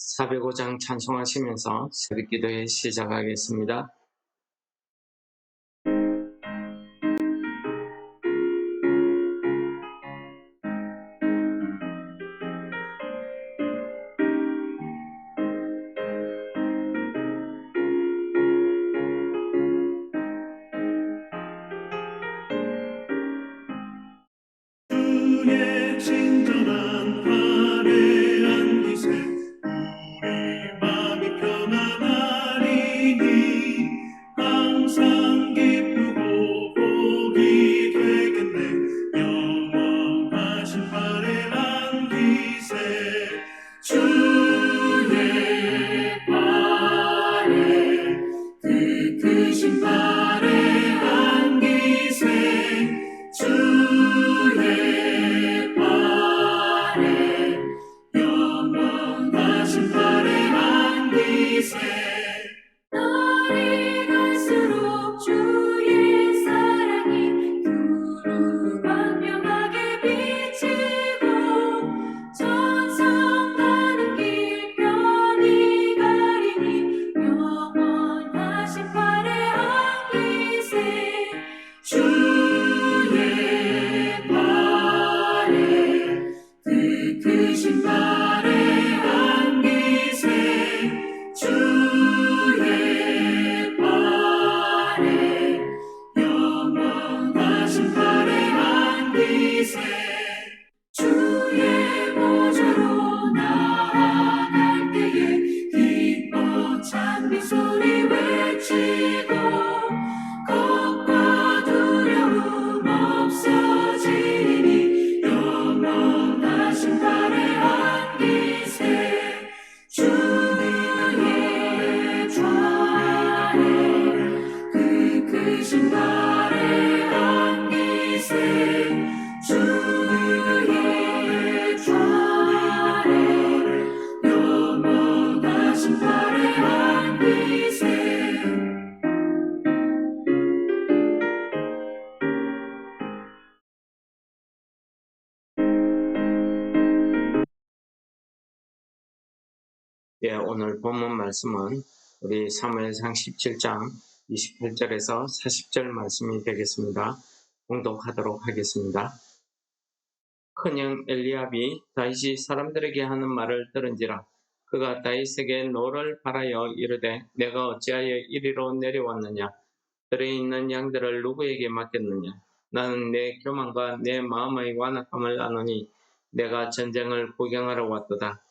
405장 찬송하시면서 새벽기도회 시작하겠습니다. 주의 친절한 화려한 기세 우리 마음이 편안하리니 항상 기쁘고 복이 되겠네. 영원하신 화려한 기세 주의 발에 그 크신 화려한 기세 주의 발에 영원하신 화려한 기세 날이 갈수록 주의 사랑이 두루 광명하게 비치고 천상 가는 길 편히 가리니 영원하신 화려한 기세 주의 발에 그 크신 화려한 기세 주의 발에 영원하신 화려한 기세 주의 보좌로 나아갈 때에 기뻐 찬미 소리 외치고 겁과 두려움 없어지니 영원하신 화려한 기세 주의 좌에 그 크신 화려한 기세 주의 좌에 영원하신 화려한 기세 오늘 본문 말씀은 우리 사무엘상 17장 28절에서 40절 말씀이 되겠습니다. 봉독하도록 하겠습니다. 큰형 엘리압이 다윗이 사람들에게 하는 말을 들은지라 그가 다윗에게 노를 바라여 이르되 내가 어찌하여 이리로 내려왔느냐 들에 있는 양들을 누구에게 맡겼느냐 나는 내 교만과 내 마음의 완악함을 아노니 내가 전쟁을 구경하러 왔도다.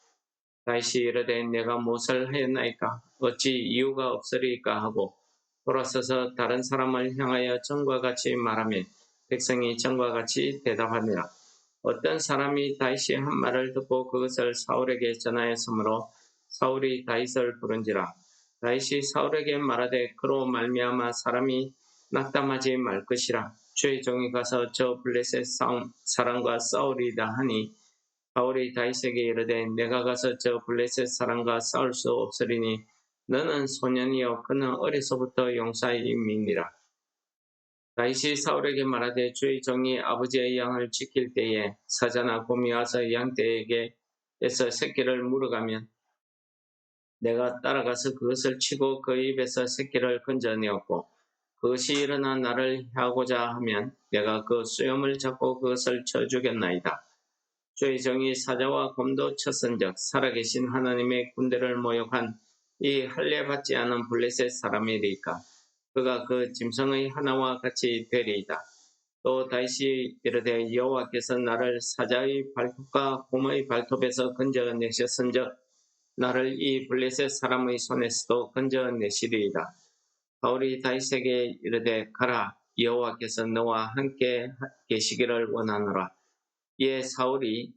다윗이 이르되 내가 무엇을 하였나이까 어찌 이유가 없으리까 하고 돌아서서 다른 사람을 향하여 전과 같이 말하며 백성이 전과 같이 대답하니라. 어떤 사람이 다윗이 한 말을 듣고 그것을 사울에게 전하였으므로 사울이 다윗을 부른지라. 다윗이 사울에게 말하되 그로 말미암아 사람이 낙담하지 말 것이라. 주의 종이 가서 저 블레셋 사람과 싸우리이다 하니 사울이 다윗에게 이르되 내가 가서 저 블레셋 사람과 싸울 수 없으리니 너는 소년이요 그는 어려서부터 용사임이니라. 다윗이 사울에게 말하되 주의 종이 아버지의 양을 지킬 때에 사자나 곰이 와서 양떼에게에서 새끼를 물어가면 내가 따라가서 그것을 치고 그 입에서 새끼를 건져내었고 그것이 일어나 나를 향하고자 하면 내가 그 수염을 잡고 그것을 쳐 죽였나이다. 주의 종이 사자와 곰도 쳤은즉 살아계신 하나님의 군대를 모욕한 이 할례받지 않은 블레셋 사람이리까 그가 그 짐승의 하나와 같이 되리이다. 또 다윗이 이르되 여호와께서 나를 사자의 발톱과 곰의 발톱에서 건져내셨은즉 나를 이 블레셋 사람의 손에서도 건져내시리이다. 사울이 다윗에게 이르되 가라 여호와께서 너와 함께 계시기를 원하노라. 이에 사울이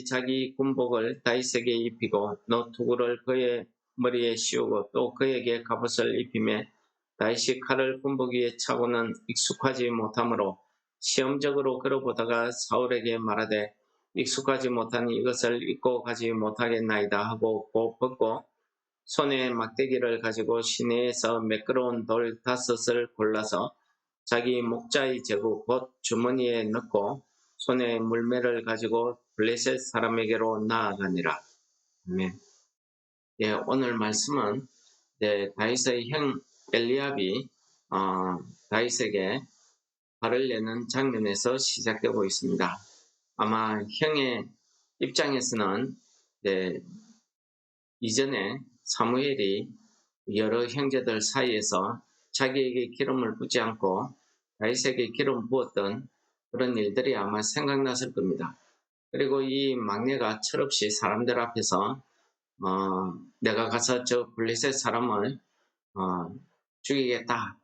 자기 군복을 다윗에게 입히고 노투구를 그의 머리에 씌우고 또 그에게 갑옷을 입히매 다윗이 칼을 군복 위에 차고는 익숙하지 못하므로 시험적으로 걸어보다가 사울에게 말하되 익숙하지 못하니 이것을 입고 가지 못하겠나이다 하고 곧 벗고 손에 막대기를 가지고 시내에서 매끄러운 돌 5을 골라서 자기 목자의 제구 곧 주머니에 넣고 손에 물매를 가지고 블레셋 사람에게로 나아가니라. 아멘. 예, 오늘 말씀은 다윗의 형 엘리압이 다윗에게 화를 내는 장면에서 시작되고 있습니다. 아마 형의 입장에서는 이전에 사무엘이 여러 형제들 사이에서 자기에게 기름을 붓지 않고 다윗에게 기름 부었던 그런 일들이 아마 생각났을 겁니다. 그리고 이 막내가 철없이 사람들 앞에서 내가 가서 저 블레셋 사람을 죽이겠다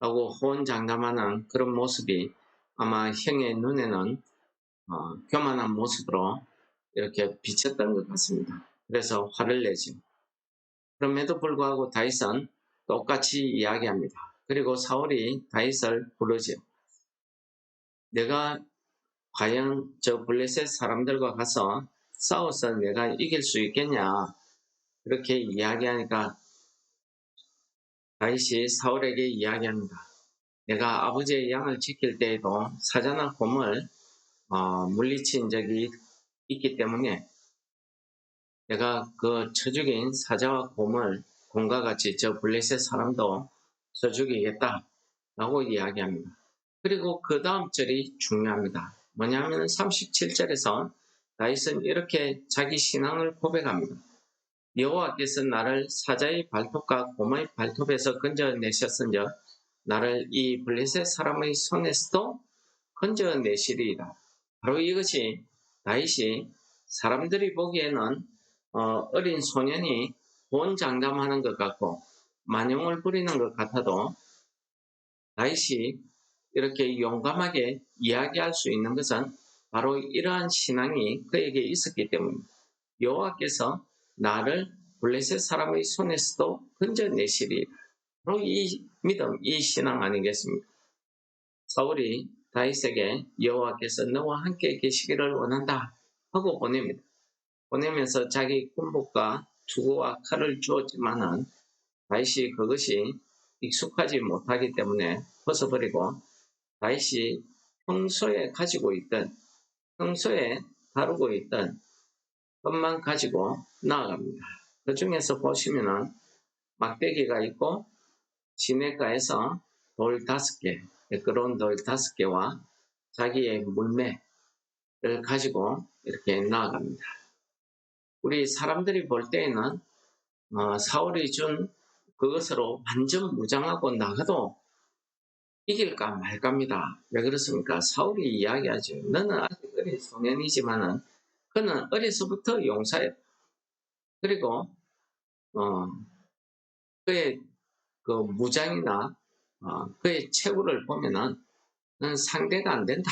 라고 호언장담하는 그런 모습이 아마 형의 눈에는 교만한 모습으로 이렇게 비쳤던 것 같습니다. 그래서 화를 내죠. 그럼에도 불구하고 다윗은 똑같이 이야기합니다. 그리고 사울이 다윗을 부르죠. 내가 과연 저 블레셋 사람들과 가서 싸워서 내가 이길 수 있겠냐, 그렇게 이야기하니까 다윗이 사울에게 이야기합니다. 내가 아버지의 양을 지킬 때에도 사자나 곰을 물리친 적이 있기 때문에 내가 그 쳐죽인 사자와 곰과 같이 저 블레셋 사람도 쳐죽이겠다 라고 이야기합니다. 그리고 그 다음 절이 중요합니다. 뭐냐면 37절에서 다윗은 이렇게 자기 신앙을 고백합니다. 여호와께서 나를 사자의 발톱과 곰의 발톱에서 건져내셨은즉 나를 이 블레셋 사람의 손에서도 건져내시리이다. 바로 이것이 다윗이 사람들이 보기에는 어린 소년이 호언장담하는 것 같고 만용을 부리는 것 같아도 다윗이 이렇게 용감하게 이야기할 수 있는 것은 바로 이러한 신앙이 그에게 있었기 때문입니다. 여호와께서 나를 블레셋 사람의 손에서도 건져내시리이다. 바로 이 믿음, 이 신앙 아니겠습니까? 사울이 다윗에게 여호와께서 너와 함께 계시기를 원한다 하고 보냅니다. 보내면서 자기 군복과 투구와 칼을 주었지만은 다윗이 그것이 익숙하지 못하기 때문에 벗어버리고 다윗이 평소에 다루고 있던 것만 가지고 나아갑니다. 그 중에서 보시면은 막대기가 있고 시냇가에서 돌 5개, 매끄러운 돌 5개와 자기의 물매를 가지고 이렇게 나아갑니다. 우리 사람들이 볼 때에는 사울이 준 그것으로 완전 무장하고 나가도 이길까 말까입니다. 왜 그렇습니까? 사울이 이야기하죠. 너는 아직 어린 소년이지만은 그는 어려서부터 용사였다. 그리고 그의 그 무장이나 그의 체구를 보면은 넌 상대가 안 된다.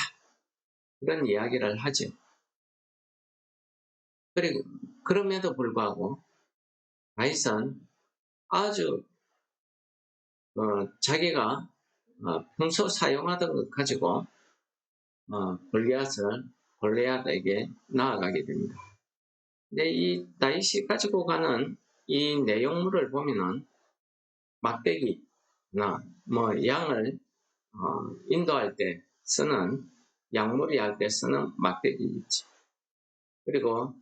그런 이야기를 하죠. 그리고 그럼에도 불구하고 다윗은 아주 자기가 평소 사용하던 것 가지고 골리앗에게 나아가게 됩니다. 근데 이 다윗이 가지고 가는 이 내용물을 보면은 막대기나 양을 인도할 때 쓰는 양무리 할 때 쓰는 막대기 있지. 그리고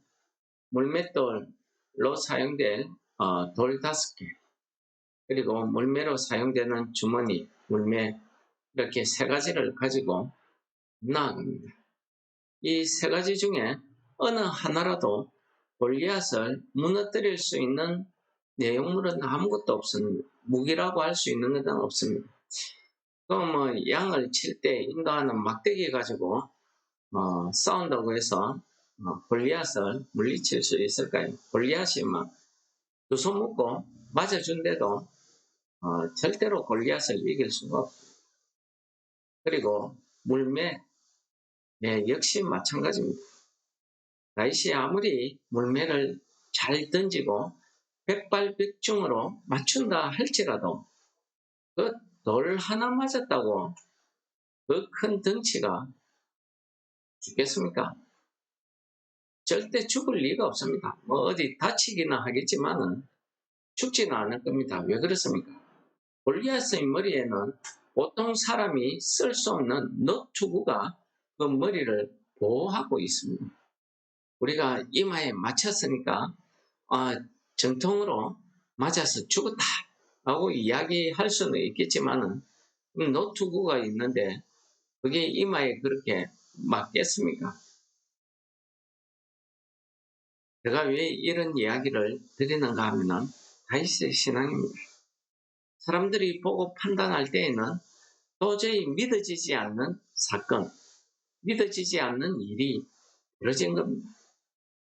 물맷돌로 사용될 돌 5개, 그리고 물매로 사용되는 주머니, 물매, 이렇게 3가지를 가지고 나아갑니다. 이 3가지 중에 어느 하나라도 골리앗을 무너뜨릴 수 있는 내용물은 아무것도 없습니다. 무기라고 할 수 있는 것은 없습니다. 그럼 양을 칠 때 인도하는 막대기 가지고 싸운다고 해서 골리앗을 물리칠 수 있을까요? 골리앗이 막 두 손 묶고 맞아준데도 절대로 골리앗을 이길 수가 없습니다. 그리고 물매, 역시 마찬가지입니다. 다윗이 아무리 물매를 잘 던지고 백발백중으로 맞춘다 할지라도 그 돌 하나 맞았다고 그 큰 덩치가 죽겠습니까? 절대 죽을 리가 없습니다. 어디 다치기는 하겠지만은 죽지는 않을 겁니다. 왜 그렇습니까? 골리앗의 머리에는 보통 사람이 쓸 수 없는 넛투구가 그 머리를 보호하고 있습니다. 우리가 이마에 맞췄으니까 정통으로 맞아서 죽었다 라고 이야기할 수는 있겠지만은 노트구가 있는데 그게 이마에 그렇게 맞겠습니까? 제가 왜 이런 이야기를 드리는가 하면은 다윗의 신앙입니다. 사람들이 보고 판단할 때에는 도저히 믿어지지 않는 사건, 믿어지지 않는 일이 벌어진 겁니다.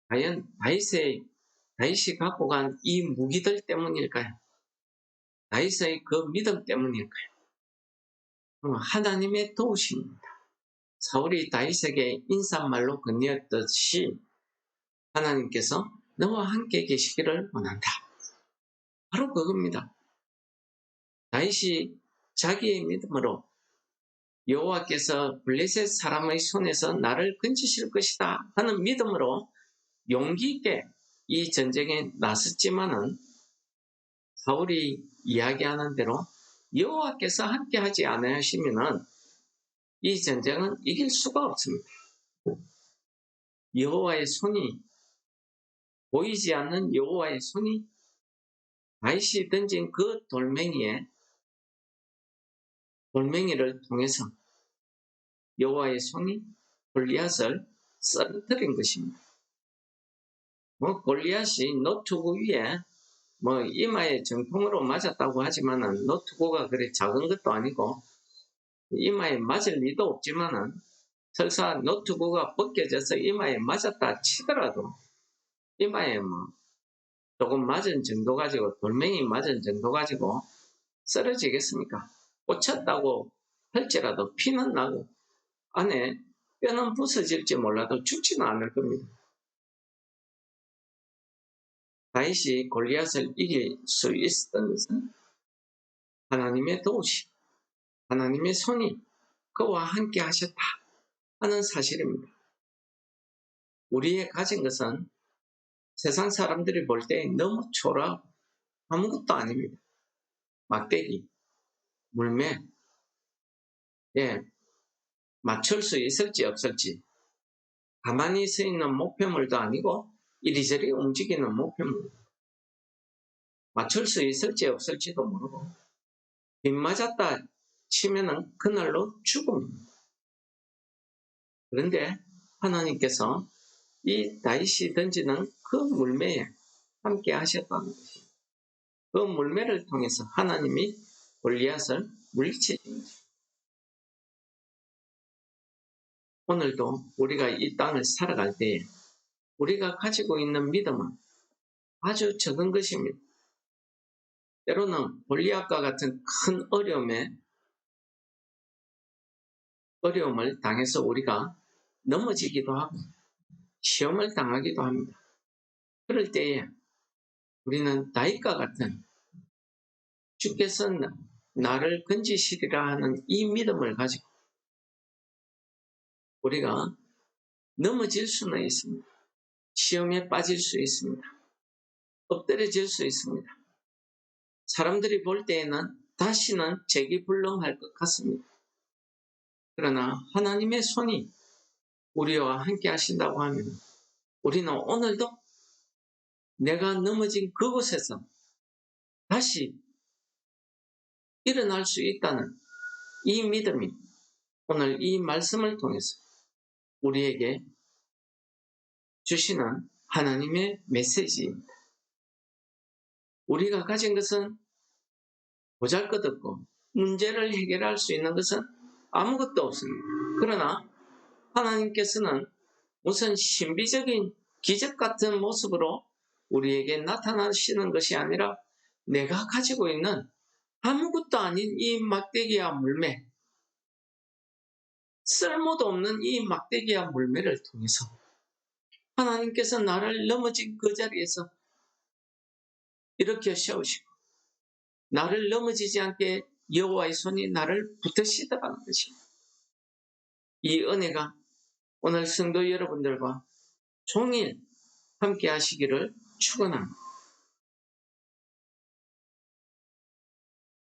과연 다윗이 갖고 간 이 무기들 때문일까요? 다윗의 그 믿음 때문일까요? 하나님의 도우심입니다. 사울이 다윗에게 인사말로 건네었듯이 하나님께서 너와 함께 계시기를 원한다. 바로 그겁니다. 다윗이 자기의 믿음으로 여호와께서 블레셋 사람의 손에서 나를 건지실 것이다 하는 믿음으로 용기 있게 이 전쟁에 나섰지만은 사울이 이야기하는 대로 여호와께서 함께하지 않으시면은 이 전쟁은 이길 수가 없습니다. 여호와의 손이 보이지 않는 여호와의 손이 다윗이 던진 그 돌멩이를 통해서 여호와의 손이 골리앗을 쓰러뜨린 것입니다. 골리앗이 노트구 위에 이마에 정통으로 맞았다고 하지만은 노트구가 그래 작은 것도 아니고 이마에 맞을 리도 없지만은 설사 노트구가 벗겨져서 이마에 맞았다 치더라도 이마에 조금 맞은 정도 가지고 돌멩이 맞은 정도 가지고 쓰러지겠습니까? 꽂혔다고 할지라도 피는 나고 안에 뼈는 부서질지 몰라도 죽지는 않을 겁니다. 다윗이 골리앗을 이길 수 있었던 것은 하나님의 도우심, 하나님의 손이 그와 함께 하셨다 하는 사실입니다. 우리의 가진 것은 세상 사람들이 볼 때 너무 초라하고 아무것도 아닙니다. 막대기, 물매, 맞출 수 있을지 없을지, 가만히 서 있는 목표물도 아니고 이리저리 움직이는 목표물, 맞출 수 있을지 없을지도 모르고 빗 맞았다 치면은 그날로 죽음입니다. 그런데 하나님께서 이 다윗이 던지는 그 물매에 함께 하셨다는 것입니다. 그 물매를 통해서 하나님이 골리앗을 물리치신 것입니다. 오늘도 우리가 이 땅을 살아갈 때에 우리가 가지고 있는 믿음은 아주 적은 것입니다. 때로는 골리앗과 같은 큰 어려움을 당해서 우리가 넘어지기도 하고 시험을 당하기도 합니다. 그럴 때에 우리는 다윗과 같은 주께서 나를 건지시리라 하는 이 믿음을 가지고 우리가 넘어질 수는 있습니다. 시험에 빠질 수 있습니다. 엎드려질 수 있습니다. 사람들이 볼 때에는 다시는 재기불능할 것 같습니다. 그러나 하나님의 손이 우리와 함께 하신다고 하면 우리는 오늘도 내가 넘어진 그곳에서 다시 일어날 수 있다는 이 믿음이 오늘 이 말씀을 통해서 우리에게 주시는 하나님의 메시지입니다. 우리가 가진 것은 보잘것없고 문제를 해결할 수 있는 것은 아무것도 없습니다. 그러나 하나님께서는 무슨 신비적인 기적 같은 모습으로 우리에게 나타나시는 것이 아니라 내가 가지고 있는 아무것도 아닌 이 막대기와 물매, 쓸모도 없는 이 막대기와 물매를 통해서 하나님께서 나를 넘어진 그 자리에서 일으켜 세우시고 나를 넘어지지 않게 여호와의 손이 나를 붙드시더라는 것입니다. 이 은혜가 오늘 성도 여러분들과 종일 함께 하시기를 축원합니다.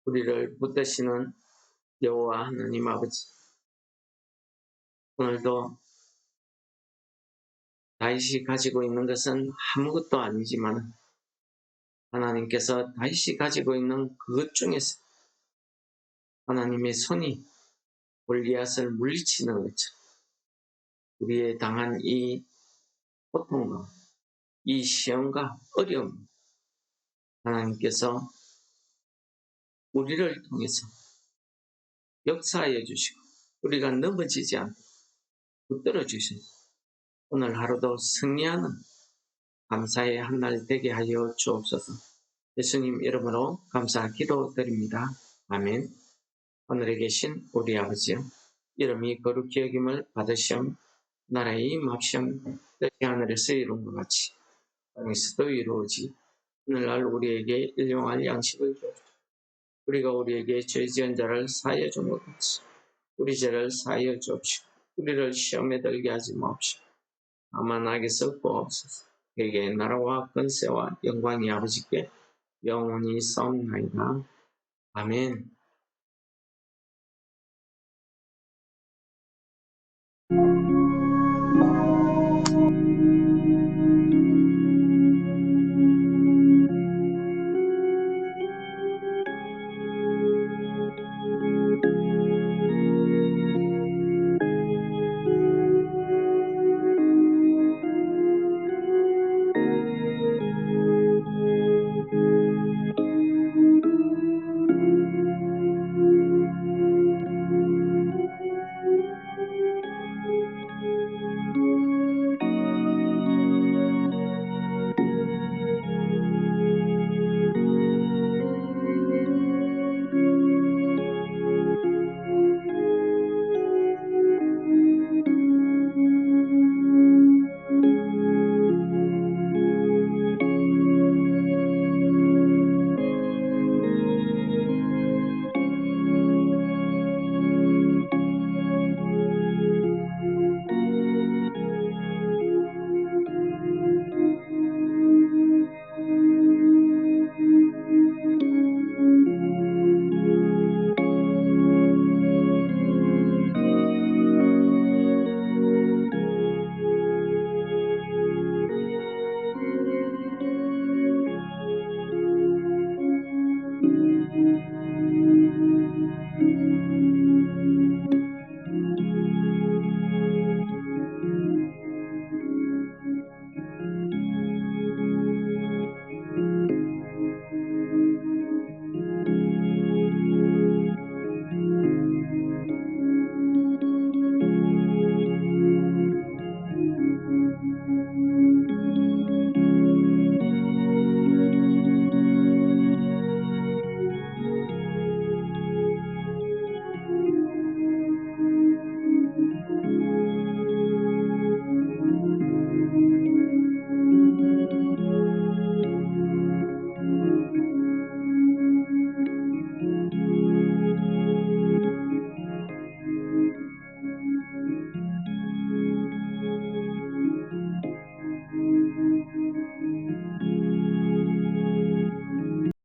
우리를 붙드시는 여호와 하나님 아버지, 오늘도 다윗이 가지고 있는 것은 아무것도 아니지만 하나님께서 다윗이 가지고 있는 그것 중에서 하나님의 손이 골리앗을 물리치는 것처럼 우리의 당한 이 고통과 이 시험과 어려움, 하나님께서 우리를 통해서 역사하여 주시고 우리가 넘어지지 않고 붙들어 주시고 오늘 하루도 승리하는 감사의 한날 되게 하여 주옵소서. 예수님 이름으로 감사 기도드립니다. 아멘. 하늘에 계신 우리 아버지여, 이름이 거룩히 여김을 받으시험, 나라의 임합시험, 뜻이 하늘에서 이룬 것 같이 땅에서도 이루어지. 오늘날 우리에게 일용할 양식을 주옵소서. 우리가 우리에게 죄 지은 자를 사하여 준 것 같이 우리 죄를 사하여 주옵시고 우리를 시험에 들게 하지 마옵시고 다만 악에서 구하옵소서. 그에게 나라와 권세와 영광이 아버지께 영원히 싸움나이다. 아멘.